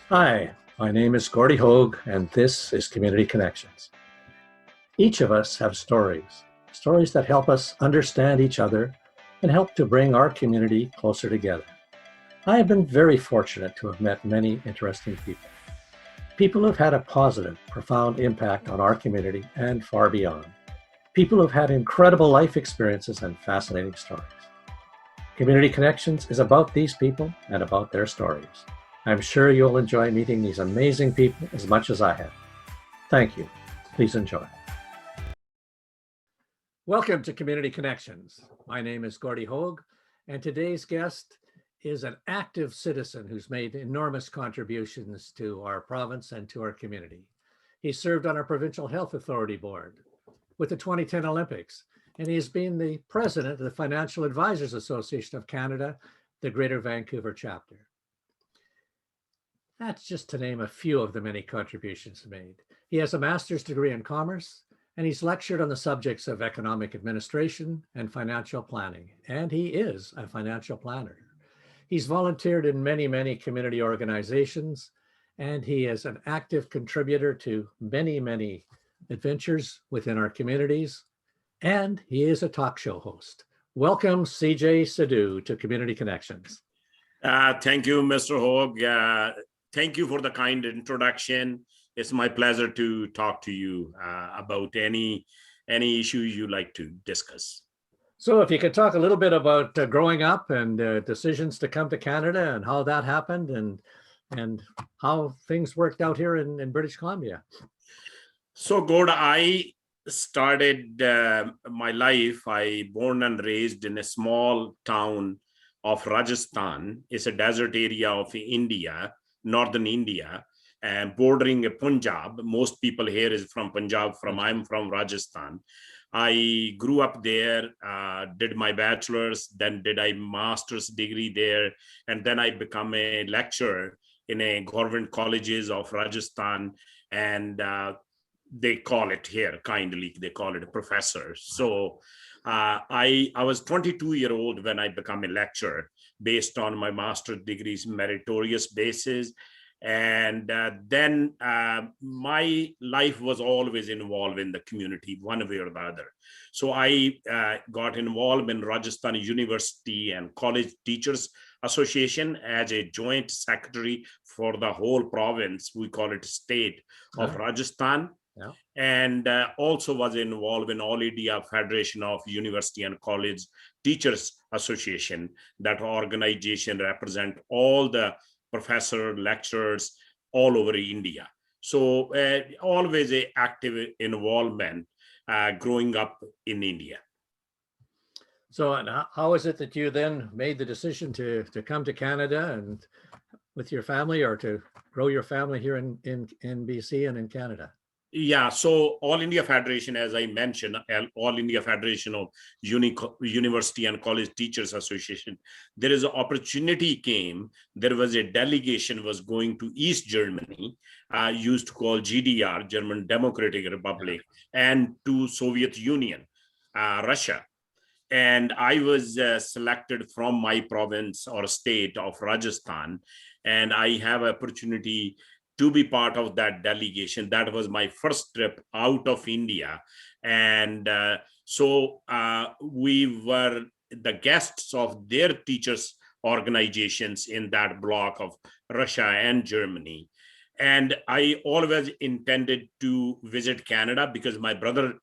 Hi, my name is Gordy Hoag, and this is Community Connections. Each of us have stories that help us understand each other and help to bring our community closer together. I have been very fortunate to have met many interesting people. People who have had a positive, profound impact on our community and far beyond. People who have had incredible life experiences and fascinating stories. Community Connections is about these people and about their stories. I'm sure you'll enjoy meeting these amazing people as much as I have. Thank you. Please enjoy. Welcome to Community Connections. My name is Gordy Hoag, and today's guest is an active citizen who's made enormous contributions to our province and to our community. He served on our Provincial Health Authority Board with the 2010 Olympics, and he has been the president of the Financial Advisors Association of Canada, the Greater Vancouver chapter. That's just to name a few of the many contributions made. He has a master's degree in commerce, and he's lectured on the subjects of economic administration and financial planning, and he is a financial planner. He's volunteered in many, many community organizations, and he is an active contributor to many, many adventures within our communities, and he is a talk show host. Welcome, CJ Sidhu, to Community Connections. Thank you, Mr. Hoag. Thank you for the kind introduction. It's my pleasure to talk to you about any issues you like to discuss. So if you could talk a little bit about growing up and decisions to come to Canada and how that happened and how things worked out here in British Columbia. So, Gord, I started my life. I born and raised in a small town of Rajasthan. It's a desert area of India, northern India, and bordering Punjab. Most people here is from Punjab. I'm from Rajasthan. I grew up there, did my bachelor's, then did a master's degree there, and then I become a lecturer in a government colleges of Rajasthan, and they call it here kindly, they call it a professor. So I was 22-year-old when I became a lecturer based on my master's degree's meritorious basis. And then my life was always involved in the community one way or the other. So I got involved in Rajasthan University and College Teachers Association as a joint secretary for the whole province. We call it state of Rajasthan. Yeah. And also was involved in All India Federation of University and College Teachers Association. That organization represent all the professor lecturers all over India. So always a active involvement growing up in India. So how is it that you then made the decision to come to Canada and with your family, or to grow your family here in BC and in Canada? Yeah, so All India Federation, as I mentioned, All India Federation of University and College Teachers Association, there is an opportunity came. There was a delegation was going to East Germany, used to call GDR, German Democratic Republic, and to Soviet Union, Russia. And I was selected from my province or state of Rajasthan, and I have an opportunity to be part of that delegation. That was my first trip out of India. And so we were the guests of their teachers' organizations in that block of Russia and Germany. And I always intended to visit Canada because my brother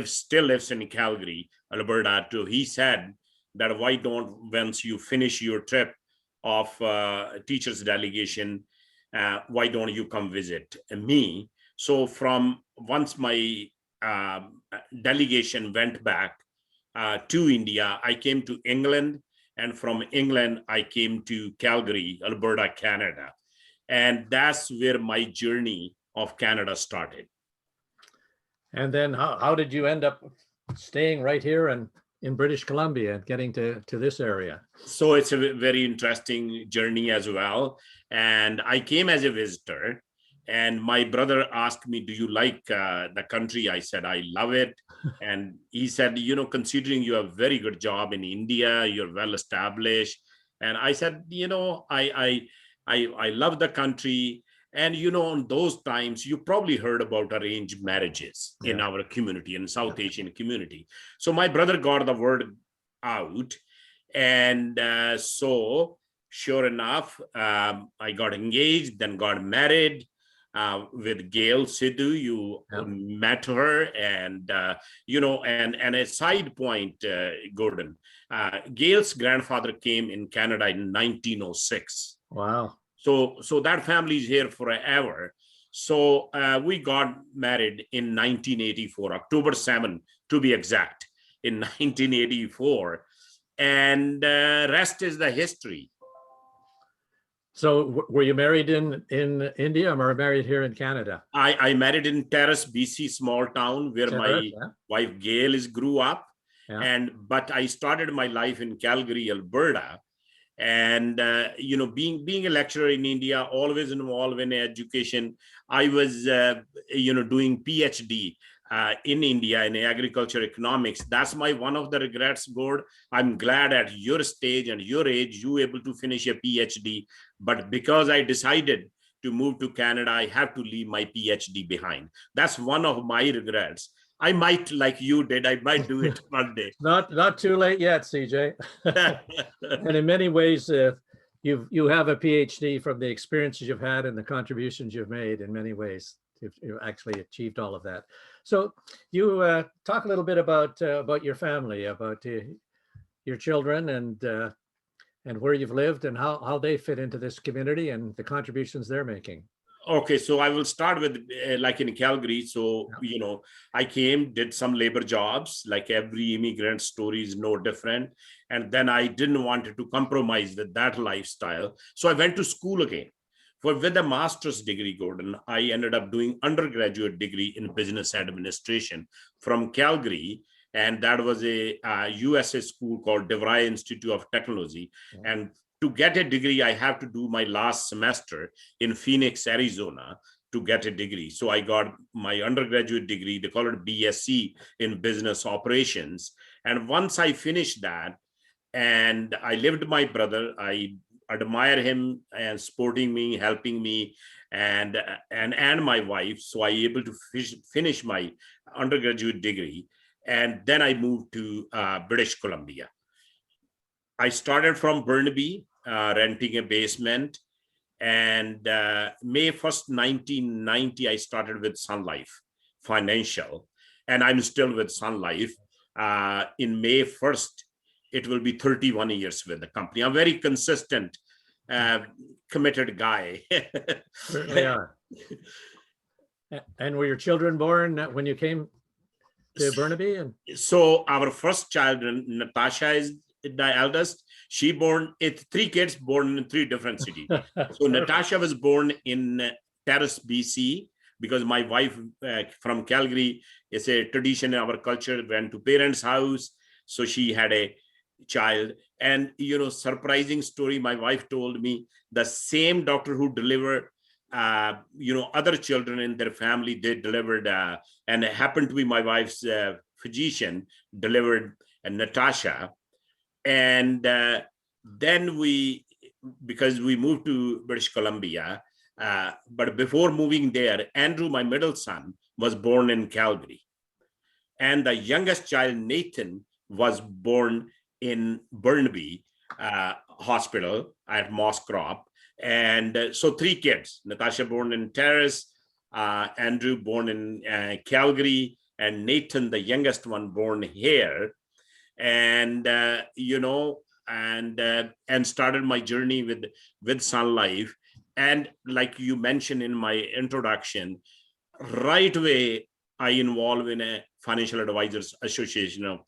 still lives in Calgary, Alberta. So he said that why don't, once you finish your trip of teachers' delegation, why don't you come visit me? So from once my delegation went back to India, I came to England, and from England, I came to Calgary, Alberta, Canada. And that's where my journey of Canada started. And then how did you end up staying right here and in British Columbia and getting to this area? So it's a very interesting journey as well. And I came as a visitor, and my brother asked me, do you like the country? I said, I love it. And he said, considering you have a very good job in India, you're well established. And I said, I love the country. And, in those times, you probably heard about arranged marriages in our community, in South Asian community. So my brother got the word out. And so sure enough, I got engaged, then got married with Gail Sidhu. You met her, and and a side point, Gordon. Gail's grandfather came in Canada in 1906. Wow. So that family is here forever. So we got married in 1984, October 7, to be exact, in 1984. And rest is the history. So were you married in India or married here in Canada? I married in Terrace, BC, small town where my wife Gail grew up. But I started my life in Calgary, Alberta. And, being a lecturer in India, always involved in education, I was, doing PhD in India in agriculture economics. That's one of the regrets, Gord. I'm glad at your stage and your age, you were able to finish a PhD. But because I decided to move to Canada, I have to leave my PhD behind. That's one of my regrets. I might, like you did, I might do it one day. Not too late yet, CJ. And in many ways, you have a PhD from the experiences you've had and the contributions you've made. In many ways, you've actually achieved all of that. So you talk a little bit about your family, about your children, and where you've lived and how they fit into this community and the contributions they're making. Okay, so I will start with like in Calgary. So, I came, did some labor jobs, like every immigrant story is no different. And then I didn't want to compromise with that lifestyle. So I went to school again. With a master's degree, Gordon, I ended up doing undergraduate degree in business administration from Calgary. And that was a USA school called DeVry Institute of Technology. And to get a degree, I have to do my last semester in Phoenix, Arizona to get a degree. So I got my undergraduate degree, they call it BSc in business operations. And once I finished that, and I lived with my brother, I admire him and supporting me, helping me, and my wife. So I able to finish my undergraduate degree. And then I moved to British Columbia. I started from Burnaby, renting a basement. And May 1st, 1990, I started with Sun Life Financial. And I'm still with Sun Life. In May 1st, it will be 31 years with the company. I'm very consistent, committed guy. Certainly are. And were your children born when you came to Burnaby? So our first child, Natasha, is the eldest. She born three kids born in three different cities. So Natasha was born in Terrace, BC, because my wife from Calgary, is a tradition in our culture, went to parents' house. So she had a child. And, surprising story, my wife told me the same doctor who delivered, other children in their family, they delivered, and it happened to be my wife's physician, delivered Natasha. And then because we moved to British Columbia, but before moving there, Andrew, my middle son, was born in Calgary. And the youngest child, Nathan, was born in Burnaby Hospital at Moss Crop. And so three kids, Natasha born in Terrace, Andrew born in Calgary, and Nathan, the youngest one, born here. And and started my journey with Sun Life. And like you mentioned in my introduction, right away I involved in a Financial Advisors Association of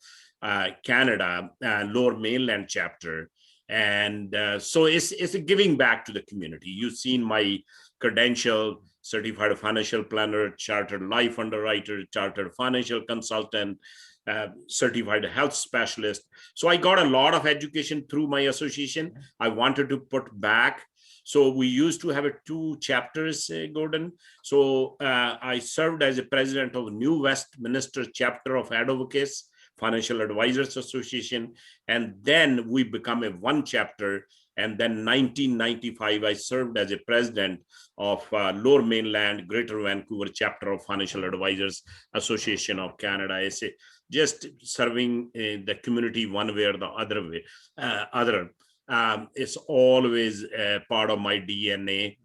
Canada, Lower Mainland chapter. And so it's a giving back to the community. You've seen my credential: certified financial planner, chartered life underwriter, chartered financial consultant, certified health specialist. So I got a lot of education through my association. I wanted to put back. So we used to have two chapters, Gordon. So I served as a president of New Westminster chapter of Advocates Financial Advisors Association. And then we become a one chapter And then 1995, I served as a president of Lower Mainland Greater Vancouver chapter of Financial Advisors Association of Canada. I say just serving the community one way or the other way. It's always part of my DNA.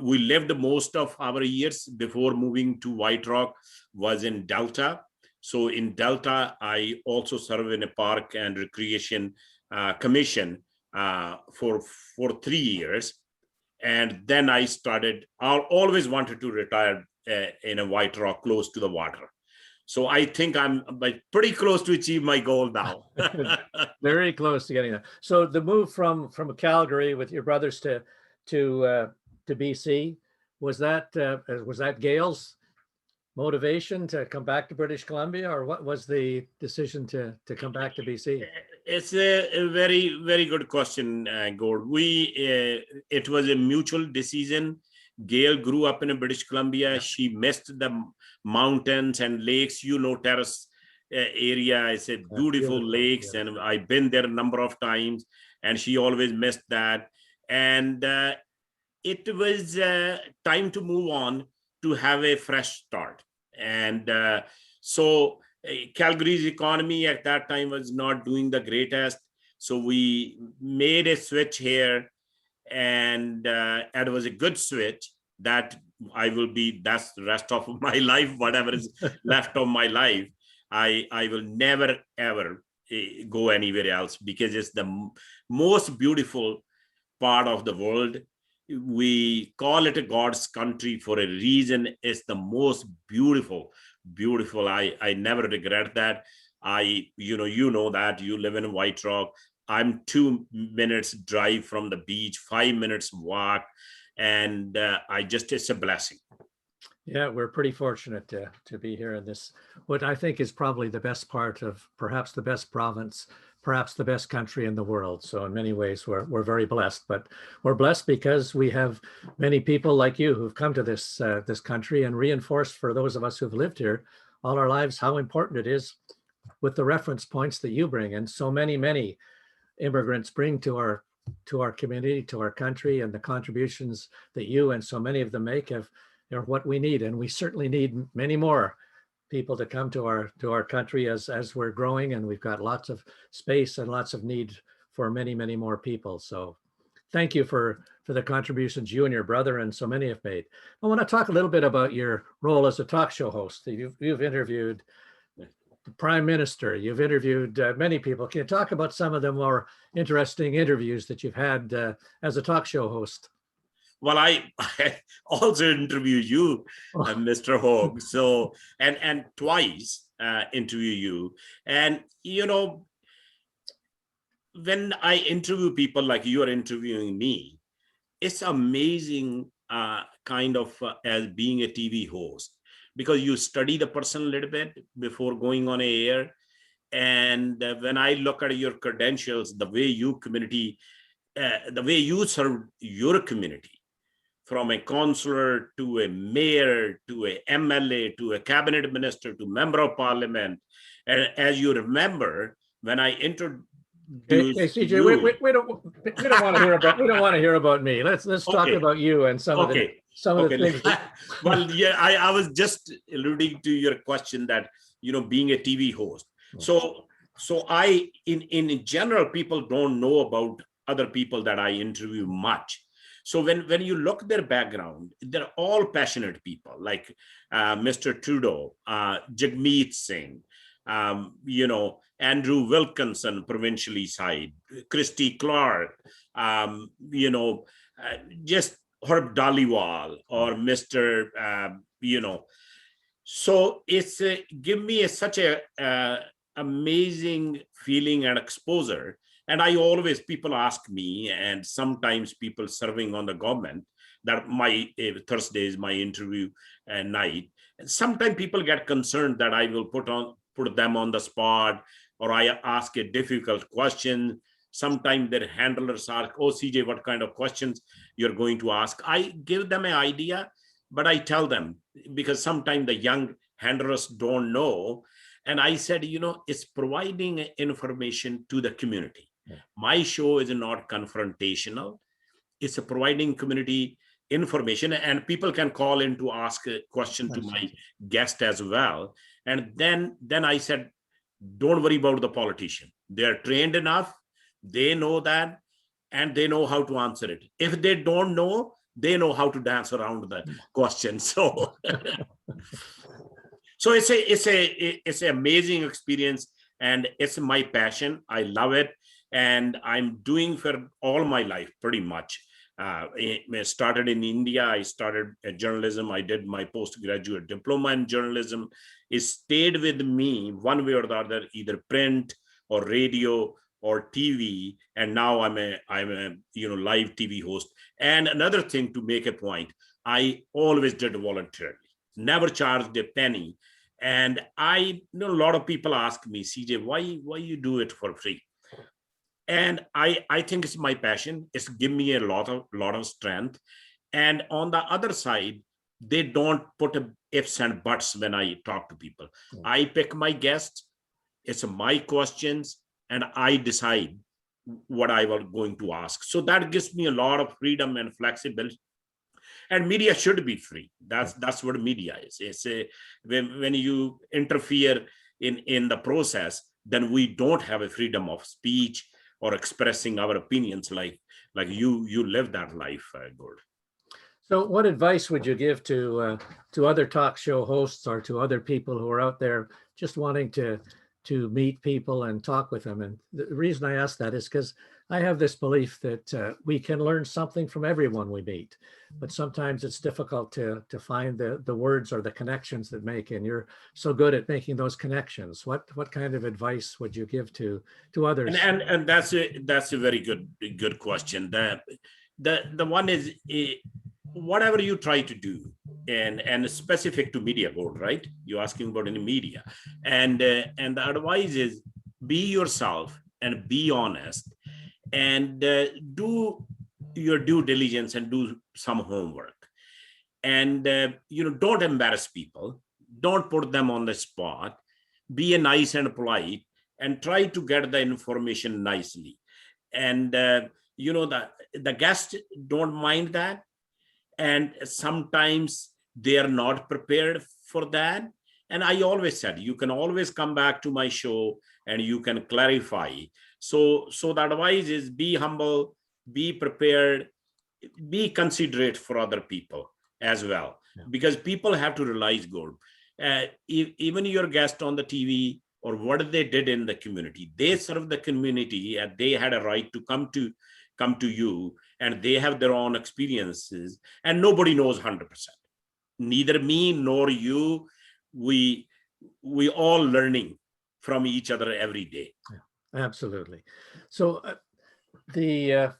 We lived most of our years before moving to White Rock was in Delta. So in Delta, I also serve in a park and recreation commission for 3 years. And then I always wanted to retire in a White Rock close to the water. So I think I'm pretty close to achieve my goal now. Very close to getting that. So the move from Calgary with your brothers to BC, was that Gail's motivation to come back to British Columbia, or what was the decision to come back to BC? It's a very, very good question, Gord. It was a mutual decision. Gail grew up in British Columbia. She missed the mountains and lakes, terrace area. It's a beautiful lakes, and I've been there a number of times, and she always missed that. And it was time to move on to have a fresh start. And so Calgary's economy at that time was not doing the greatest. So we made a switch here, and it was a good switch that that's the rest of my life, whatever is left of my life. I will never, ever go anywhere else, because it's the most beautiful part of the world. We call it a God's country for a reason. It's the most beautiful. I never regret that. You know that you live in White Rock. I'm 2 minutes drive from the beach, 5 minutes walk. And it's a blessing. Yeah, we're pretty fortunate to be here in this, what I think is probably the best part of perhaps the best province, perhaps the best country in the world. So in many ways, we're very blessed, but we're blessed because we have many people like you who've come to this country and reinforced for those of us who've lived here all our lives how important it is with the reference points that you bring. And so many immigrants bring to our community, to our country, and the contributions that you and so many of them make are what we need. And we certainly need many more people to come to our country as we're growing, and we've got lots of space and lots of need for many more people. So thank you for the contributions you and your brother and so many have made. I want to talk a little bit about your role as a talk show host. You've interviewed the Prime Minister, you've interviewed many people. Can you talk about some of the more interesting interviews that you've had as a talk show host? Well, I also interviewed you, Mr. Hogue. So, and twice interview you. And, when I interview people like you are interviewing me, it's amazing as being a TV host, because you study the person a little bit before going on air. And when I look at your credentials, the way you serve your community, from a councillor to a mayor to a MLA to a cabinet minister to member of parliament. And as you remember, when I introduced CJ, you, we don't want to hear about me. Let's talk about you and some of the things. Well, yeah, I was just alluding to your question that being a TV host. So I in general, people don't know about other people that I interview much. So when you look at their background, they're all passionate people, like Mr. Trudeau, Jagmeet Singh, Andrew Wilkinson, provincially side, Christy Clark, just Herb Dhaliwal or Mr. So it's give me such a amazing feeling and exposure. And people ask me, and sometimes people serving on the government, that my Thursday is my interview night. And sometimes people get concerned that I will put them on the spot, or I ask a difficult question. Sometimes their handlers ask, "Oh, CJ, what kind of questions you're going to ask?" I give them an idea, but I tell them, because sometimes the young handlers don't know. And I said, it's providing information to the community. Yeah. My show is not confrontational. It's a providing community information, and people can call in to ask a question to my guest as well. And then I said, don't worry about the politician. They're trained enough. They know that, and they know how to answer it. If they don't know, they know how to dance around the question. So so it's an amazing experience, and it's my passion. I love it, and I'm doing for all my life pretty much. I started in India. I started journalism. I did my postgraduate diploma in journalism. It stayed with me one way or the other, either print or radio or TV. And now I'm a live TV host. And another thing, to make a point, I always did voluntarily, never charged a penny. And a lot of people ask me, CJ, why you do it for free? And I think it's my passion. It's given me a lot of strength. And on the other side, they don't put ifs and buts when I talk to people. I pick my guests. It's my questions, and I decide what I was going to ask. So that gives me a lot of freedom and flexibility. And media should be free. That's what media is. It's when you interfere in the process, then we don't have a freedom of speech or expressing our opinions like you live that life, Gord. So what advice would you give to other talk show hosts or to other people who are out there just wanting to meet people and talk with them? And the reason I ask that is because I have this belief that we can learn something from everyone we meet, but sometimes it's difficult to find the words or the connections that make, and you're so good at making those connections. What kind of advice would you give to others? And that's a very good question. The one is, whatever you try to do, and specific to media, Board, right? You're asking about any media, and the advice is, be yourself and be honest, and do your due diligence and do some homework, and don't embarrass people, don't put them on the spot, be nice and polite, and try to get the information nicely. And the guests don't mind that, and sometimes they are not prepared for that. And I always said, you can always come back to my show and you can clarify. So the advice is, be humble, be prepared, be considerate for other people as well. Yeah. Because people have to realize, Gord, even your guest on the TV or what they did in the community, they serve the community, and they had a right to come to you, and they have their own experiences, and nobody knows 100%. Neither me nor you. We all learning from each other every day. Yeah, absolutely. So the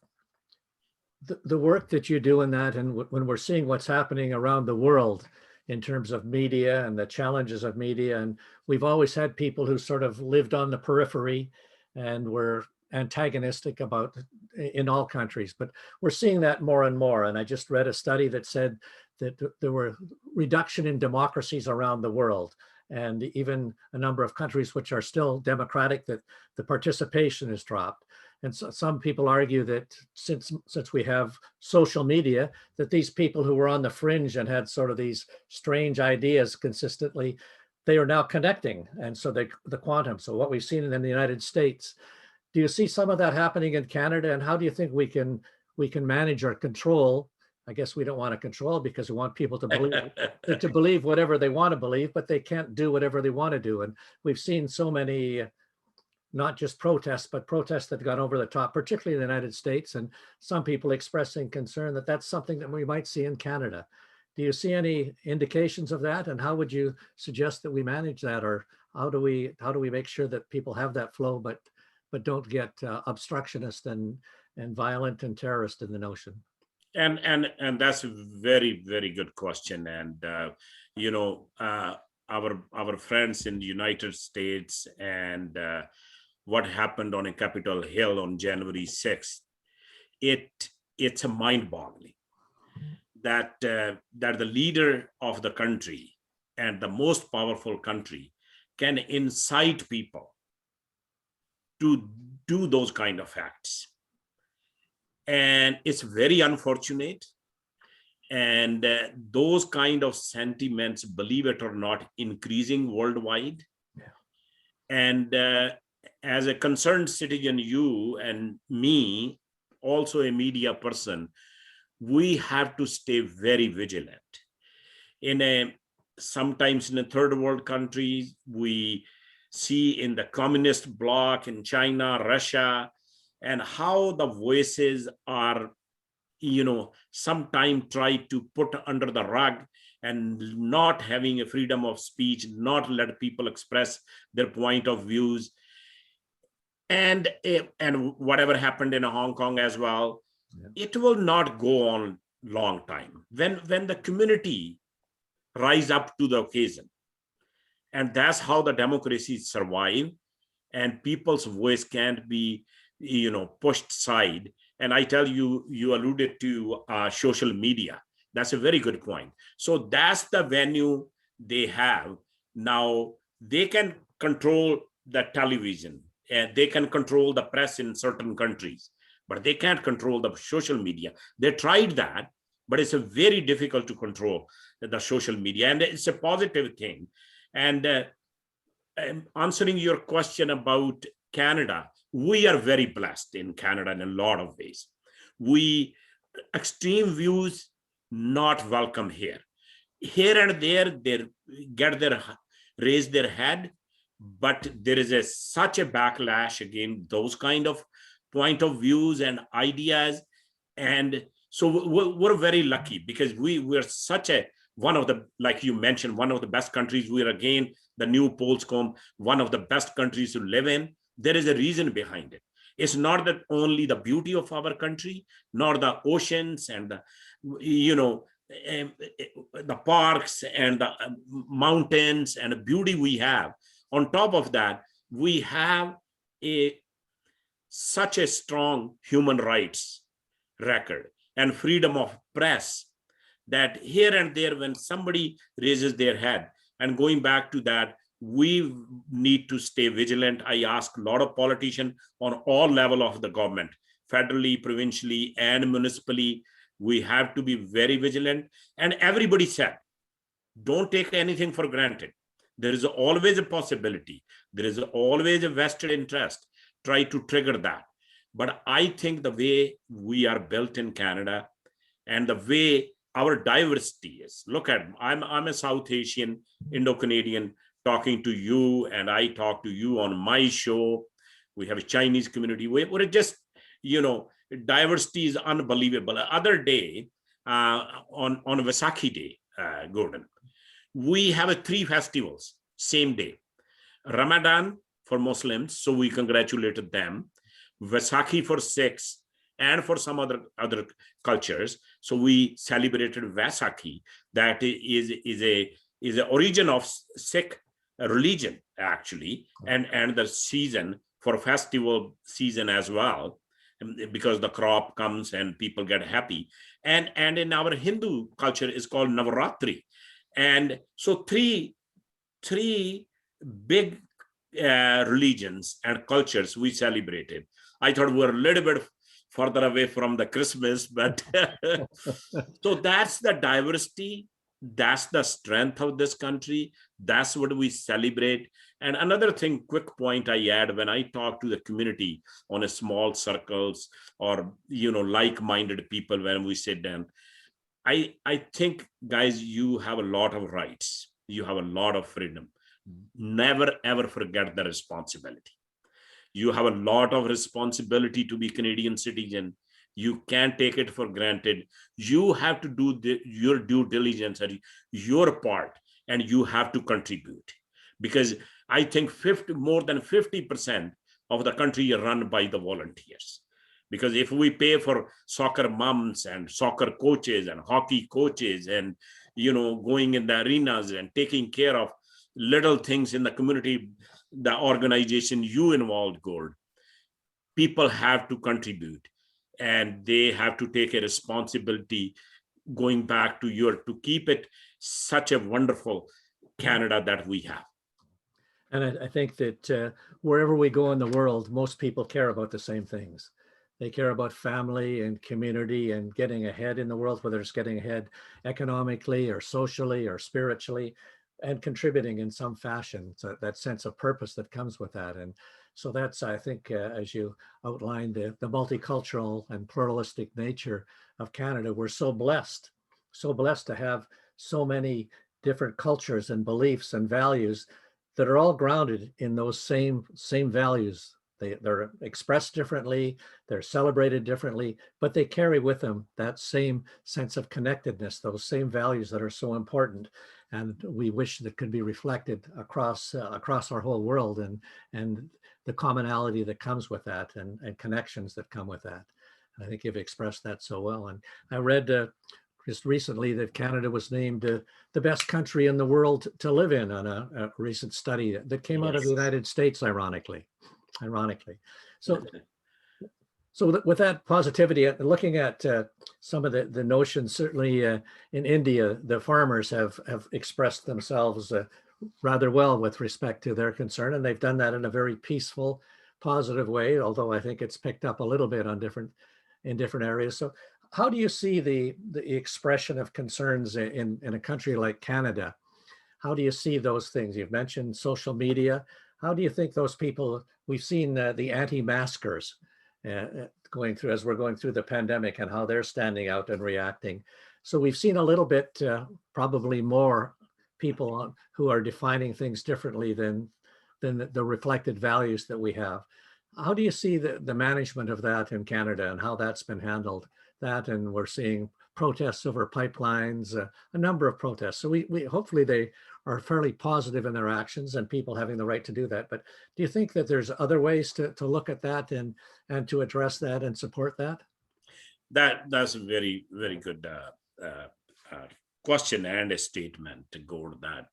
work that you do in that, and when we're seeing what's happening around the world in terms of media and the challenges of media, and we've always had people who sort of lived on the periphery and were antagonistic about in all countries, but we're seeing that more and more. And I just read a study that said that there were reduction in democracies around the world, and even a number of countries which are still democratic, that the participation has dropped. And so some people argue that since we have social media, that these people who were on the fringe and had sort of these strange ideas consistently, they are now connecting. And so the quantum. So what we've seen in the United States, do you see some of that happening in Canada? And how do you think we can manage or control? I guess we don't want to control, because we want people to believe whatever they want to believe, but they can't do whatever they want to do. And we've seen so many, not just protests, but protests that got over the top, particularly in the United States, and some people expressing concern that that's something that we might see in Canada. Do you see any indications of that? And how would you suggest that we manage that? Or how do we make sure that people have that flow, but don't get obstructionist and violent and terrorist in the notion? And that's a very, very good question. And our friends in the United States, and what happened on a Capitol Hill on January 6th, it's a mind-boggling that the leader of the country, and the most powerful country, can incite people to do those kind of acts. And it's very unfortunate. And those kind of sentiments, believe it or not, increasing worldwide. Yeah. And as a concerned citizen, you and me, also a media person, we have to stay very vigilant. Sometimes in the third world countries, we see in the communist bloc in China, Russia, and how the voices are, sometimes try to put under the rug, and not having a freedom of speech, not let people express their point of views. And whatever happened in Hong Kong as well, it will not go on long time. When the community rise up to the occasion, and that's how the democracies survive, and people's voice can't be pushed aside. And I tell you, you alluded to social media. That's a very good point. So that's the venue they have now. They can control the television, and they can control the press in certain countries, but they can't control the social media. They tried that, but it's a very difficult to control the social media, and it's a positive thing. And answering your question about Canada, we are very blessed in Canada in a lot of ways. Extreme views not welcome here. Here and there, they raise their head, but there is such a backlash against those kind of point of views and ideas. And so we're very lucky, because we're such one of the, like you mentioned, one of the best countries. We're, again, the new polls come, one of the best countries to live in. There is a reason behind it. It's not that only the beauty of our country, nor the oceans and the parks and the mountains and the beauty we have. On top of that, we have such a strong human rights record and freedom of press, that here and there, when somebody raises their head, and going back to that, we need to stay vigilant. I ask a lot of politicians on all levels of the government, federally, provincially, and municipally. We have to be very vigilant. And everybody said, don't take anything for granted. There is always a possibility. There is always a vested interest. Try to trigger that. But I think the way we are built in Canada, and the way our diversity is, look at, I'm a South Asian, Indo-Canadian, talking to you, and I talk to you on my show. We have a Chinese community. We're just, diversity is unbelievable. The other day, on Vaisakhi Day, Gordon, we have 3 festivals, same day. Ramadan for Muslims, so we congratulated them. Vaisakhi for Sikhs, and for some other cultures. So we celebrated Vaisakhi. That is a origin of Sikh religion, actually, and the season for festival season as well, because the crop comes and people get happy. And in our Hindu culture is called Navaratri. And so three big religions and cultures we celebrated. I thought we were a little bit further away from the Christmas, but so that's the diversity. That's the strength of this country. That's what we celebrate. And another thing, quick point I add, when I talk to the community on a small circles, or, like-minded people, when we sit down, I think, guys, you have a lot of rights. You have a lot of freedom. Never, ever forget the responsibility. You have a lot of responsibility to be Canadian citizen. You can't take it for granted. You have to do your due diligence at your part, and you have to contribute. Because I think more than 50% of the country are run by the volunteers. Because if we pay for soccer moms and soccer coaches and hockey coaches, and going in the arenas and taking care of little things in the community, the organization you involved, Gold, people have to contribute, and they have to take a responsibility, going back to keep it such a wonderful Canada that we have. And I think that wherever we go in the world, most people care about the same things. They care about family and community and getting ahead in the world, whether it's getting ahead economically or socially or spiritually, and contributing in some fashion. So that sense of purpose that comes with that. And so that's, I think, as you outlined, the multicultural and pluralistic nature of Canada. We're so blessed to have so many different cultures and beliefs and values that are all grounded in those same values. They're expressed differently, they're celebrated differently, but they carry with them that same sense of connectedness, those same values that are so important. And we wish that could be reflected across our whole world, and the commonality that comes with that, and connections that come with that. I think you've expressed that so well. And I read just recently that Canada was named the best country in the world to live in on a recent study that came out of the Yes. United States, ironically. So, with that positivity, looking at some of the notions, certainly in India, the farmers have expressed themselves rather well with respect to their concern, and they've done that in a very peaceful, positive way, although I think it's picked up a little bit on in different areas. So how do you see the expression of concerns in a country like Canada? How do you see those things? You've mentioned social media. How do you think those people, we've seen the anti-maskers going through, as we're going through the pandemic, and how they're standing out and reacting. So we've seen a little bit, probably more people who are defining things differently than the reflected values that we have. How do you see the management of that in Canada and how that's been handled? That, and we're seeing protests over pipelines, a number of protests. So we hopefully they are fairly positive in their actions and people having the right to do that. But do you think that there's other ways to look at that and to address that and support that? That's a very, very good question and a statement, Gord, that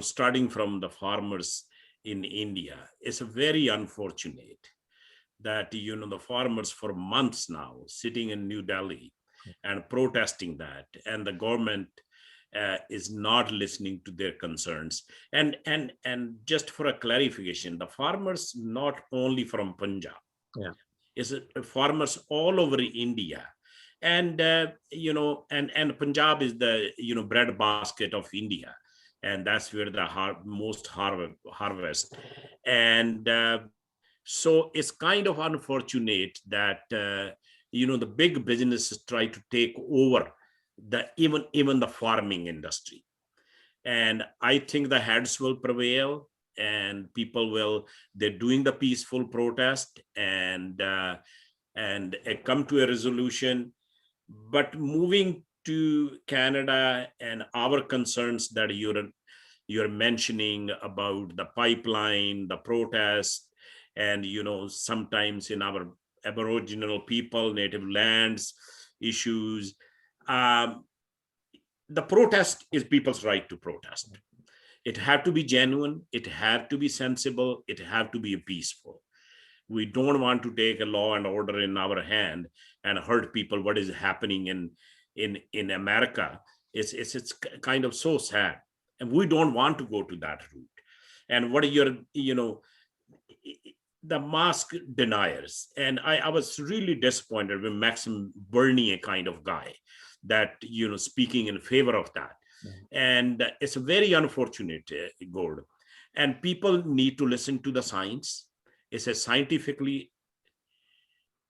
starting from the farmers in India, it's very unfortunate that the farmers for months now sitting in New Delhi and protesting that, and the government is not listening to their concerns. And just for a clarification, the farmers not only from Punjab, Yeah, is farmers all over India. And and Punjab is the bread basket of India, and that's where the most harvest. And so it's kind of unfortunate that the big businesses try to take over the even the farming industry. And I think the heads will prevail, and they're doing the peaceful protest, and come to a resolution. But moving to Canada and our concerns that you're mentioning about the pipeline, the protest, and sometimes in our Aboriginal people, native lands issues, the protest is people's right to protest. It had to be genuine, it had to be sensible, it had to be peaceful. We don't want to take a law and order in our hand and hurt people. What is happening in America, it's kind of so sad, and we don't want to go to that route. And what are the mask deniers? And I was really disappointed with Maxim Bernier kind of guy that speaking in favor of that. And it's very unfortunate, Gord. And people need to listen to the science. It's a scientifically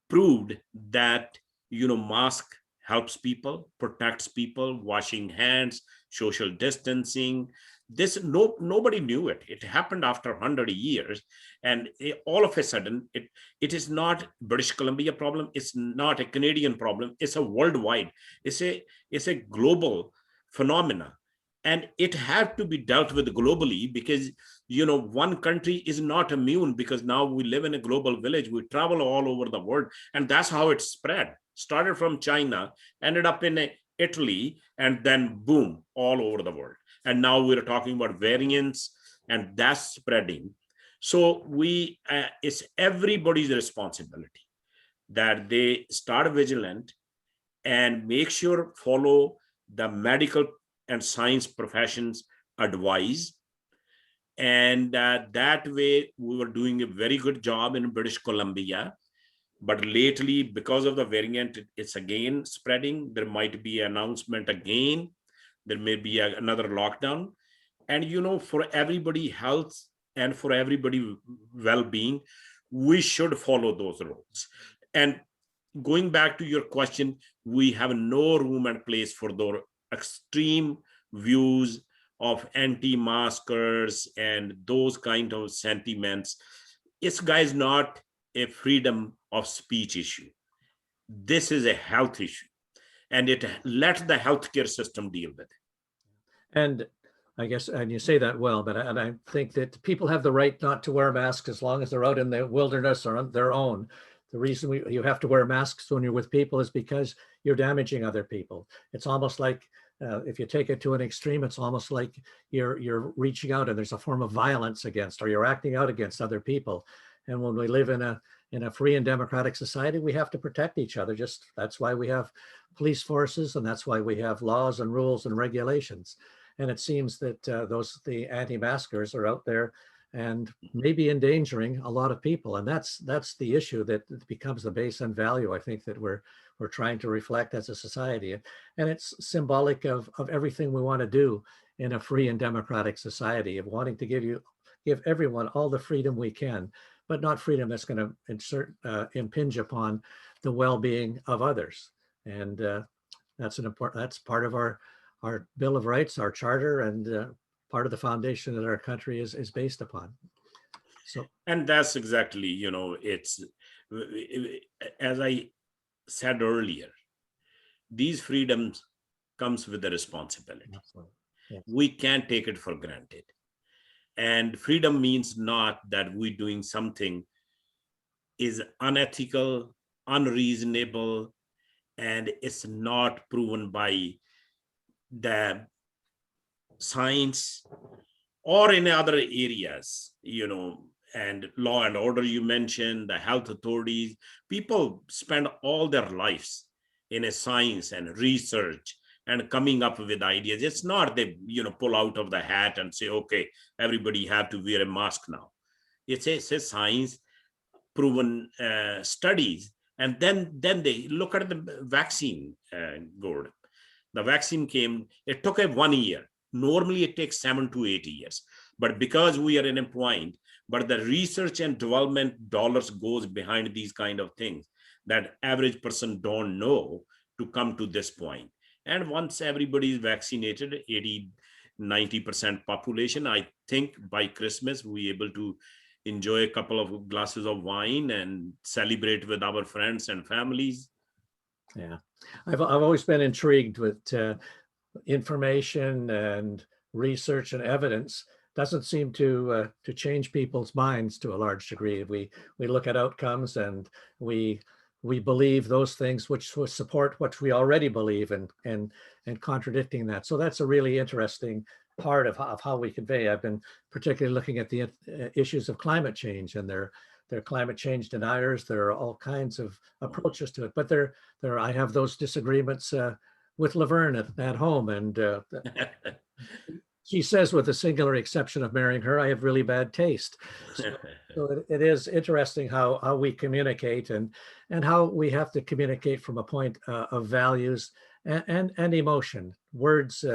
proved that mask helps people, protects people, washing hands, social distancing. This nobody knew it. It happened after 100 years, and all of a sudden, it is not British Columbia problem. It's not a Canadian problem. It's a worldwide. It's a global phenomena, and it had to be dealt with globally, because one country is not immune, because now we live in a global village. We travel all over the world, and that's how it spread. Started from China, ended up in Italy, and then boom, all over the world. And now we're talking about variants, and that's spreading. So it's everybody's responsibility that they start vigilant and make sure follow the medical and science professions advice, And that way, we were doing a very good job in British Columbia. But lately, because of the variant, it's again spreading. There might be an announcement again. There may be another lockdown. And, for everybody health and for everybody well-being, we should follow those rules. And going back to your question, we have no room and place for those extreme views of anti-maskers and those kind of sentiments. It's, guys, not a freedom of speech issue. This is a health issue, and let the healthcare system deal with it. And I guess, and you say that well, but I think that people have the right not to wear masks as long as they're out in the wilderness or on their own. The reason you have to wear masks when you're with people is because you're damaging other people. It's almost like, if you take it to an extreme, it's almost like you're reaching out and there's a form of violence against, or you're acting out against other people. And when we live in a free and democratic society, we have to protect each other. That's why we have police forces, and that's why we have laws and rules and regulations. And it seems that the anti-maskers are out there and maybe endangering a lot of people. And that's the issue that becomes the base and value, I think, that we're trying to reflect as a society. And it's symbolic of everything we want to do in a free and democratic society, of wanting to give everyone all the freedom we can, but not freedom that's going to impinge upon the well-being of others. And that's part of our Bill of Rights, our charter, and part of the foundation that our country is based upon. So, and that's exactly, it's, as I said earlier, these freedoms comes with a responsibility. yes. We can't take it for granted. And freedom means not that we're doing something is unethical, unreasonable, and it's not proven by the science or in other areas, and law and order you mentioned, the health authorities. People spend all their lives in a science and research and coming up with ideas. It's not they, pull out of the hat and say, okay, everybody have to wear a mask now. It's a science proven studies. And then they look at the vaccine, Gord. The vaccine came, it took 1 year. Normally it takes 7 to 8 years. But because we are in a point, but the research and development dollars goes behind these kind of things that average person don't know to come to this point. And once everybody is vaccinated, 80-90% population, I think by Christmas, we able to enjoy a couple of glasses of wine and celebrate with our friends and families. Yeah, I've always been intrigued with information and research and evidence. Doesn't seem to change people's minds to a large degree. We look at outcomes and we believe those things which support what we already believe, and contradicting that. So that's a really interesting part of how we convey. I've been particularly looking at the issues of climate change, and their climate change deniers. There are all kinds of approaches to it, but I have those disagreements with Laverne at home, and she says, with the singular exception of marrying her, I have really bad taste. So it is interesting how we communicate, and how we have to communicate from a point of values and emotion. Words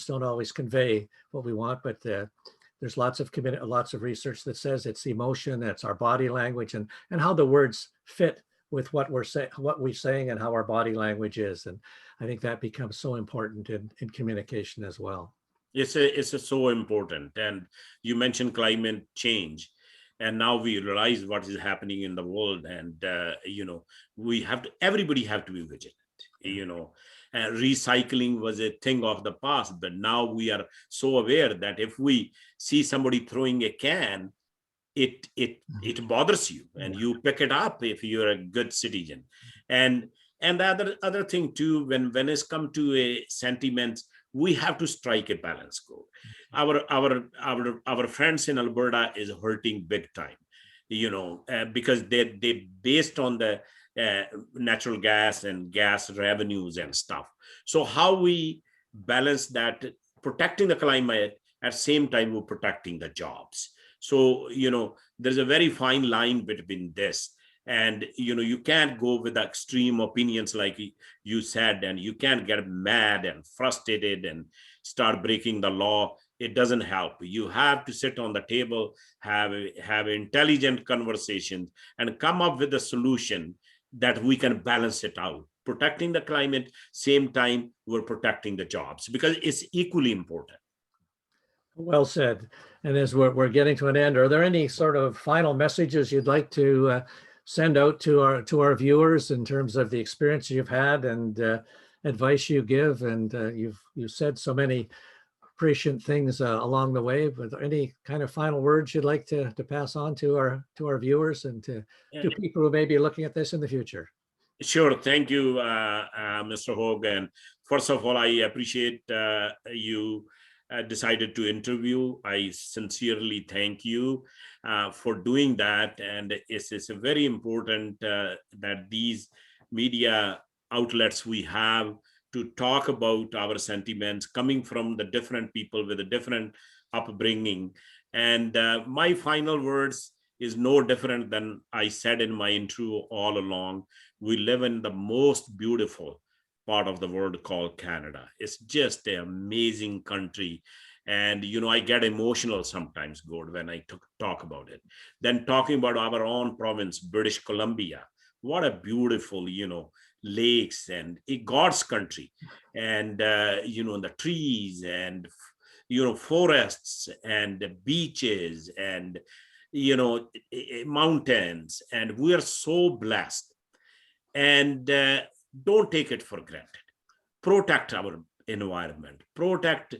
don't always convey what we want, but there's lots of research that says it's emotion, it's our body language, and how the words fit with what we're saying, and how our body language is. And I think that becomes so important in communication as well. It's so important. And you mentioned climate change, and now we realize what is happening in the world. And everybody have to be vigilant. And recycling was a thing of the past, but now we are so aware that if we see somebody throwing a can, it bothers you, and you pick it up if you're a good citizen. And the other thing too, when it's come to a sentiment, we have to strike a balance. Our friends in Alberta is hurting big time, because they based on the natural gas and gas revenues and stuff. So how we balance that, protecting the climate at the same time we're protecting the jobs. So, there's a very fine line between this. And, you can't go with extreme opinions like you said, and you can't get mad and frustrated and start breaking the law. It doesn't help. You have to sit on the table, have intelligent conversations, and come up with a solution that we can balance it out. Protecting the climate, same time we're protecting the jobs, because it's equally important. Well said. And as we're getting to an end, are there any sort of final messages you'd like to send out to our viewers in terms of the experience you've had and advice you give? And you've said so many prescient things along the way, but any kind of final words you'd like to pass on to our viewers and to people who may be looking at this in the future? Sure. Thank you, Mr. Hogan. First of all, I appreciate you decided to interview. I sincerely thank you for doing that. And it's very important that these media outlets we have to talk about our sentiments coming from the different people with a different upbringing. And my final words is no different than I said in my intro all along. We live in the most beautiful part of the world called Canada. It's just an amazing country. And, I get emotional sometimes, Gord, when I talk about it. Then talking about our own province, British Columbia, what a beautiful, lakes and God's country. And, the trees and, forests and beaches and, mountains. And we are so blessed. And don't take it for granted. Protect our environment. Protect,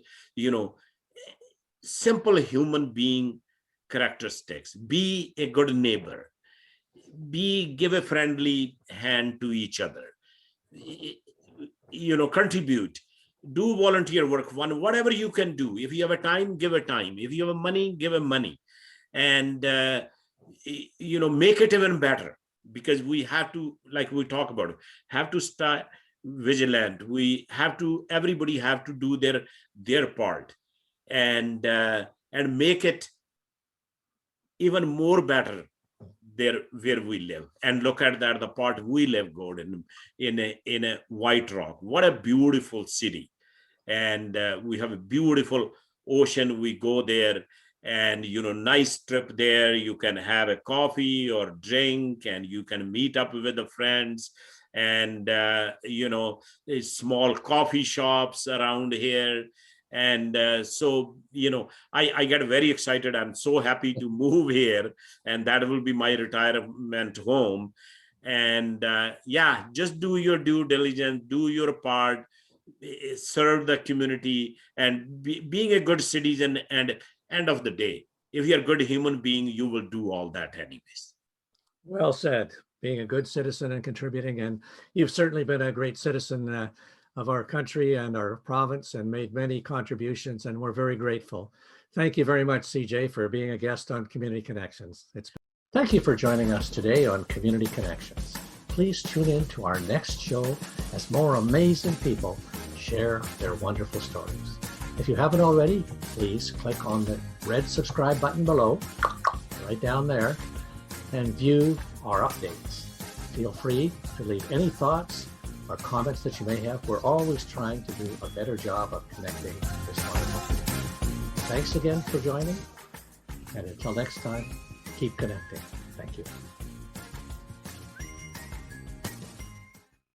simple human being characteristics. Be a good neighbor. Give a friendly hand to each other. Contribute. Do volunteer work. Whatever you can do. If you have a time, give a time. If you have money, give a money. And, make it even better. Because we have to, like we talk about, have to start vigilant. Everybody have to do their part and make it even more better there where we live. And look at that, the part we live, Gordon, in a White Rock. What a beautiful city. And we have a beautiful ocean. We go there. And, nice trip there. You can have a coffee or drink and you can meet up with the friends and, small coffee shops around here. And so, I get very excited. I'm so happy to move here, and that will be my retirement home. And just do your due diligence, do your part, serve the community, and being a good citizen. And end of the day, if you're a good human being, you will do all that anyways. Well said. Being a good citizen and contributing. And you've certainly been a great citizen of our country and our province and made many contributions, and we're very grateful. Thank you very much, CJ, for being a guest on Community Connections. Thank you for joining us today on Community Connections. Please tune in to our next show as more amazing people share their wonderful stories. If you haven't already, please click on the red subscribe button below, right down there, and view our updates. Feel free to leave any thoughts or comments that you may have. We're always trying to do a better job of connecting this wonderful community. Thanks again for joining, and until next time, keep connecting. Thank you.